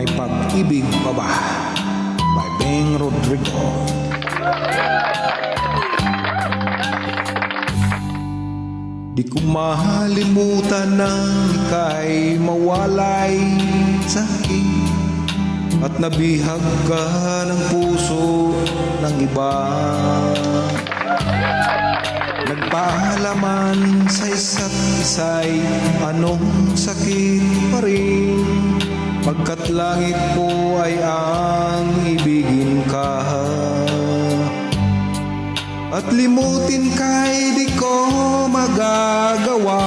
May pag-ibig pa ba? By Beng Rodrigo. Di ko mahalimutan ng ika'y mawalay sa akin, at nabihag ka ng puso ng iba. Nagpaalaman sa isa't isa'y anong sakit pa rin, pagkat langit ko ay ang ibigin ka. At limutin ka'y di ko magagawa,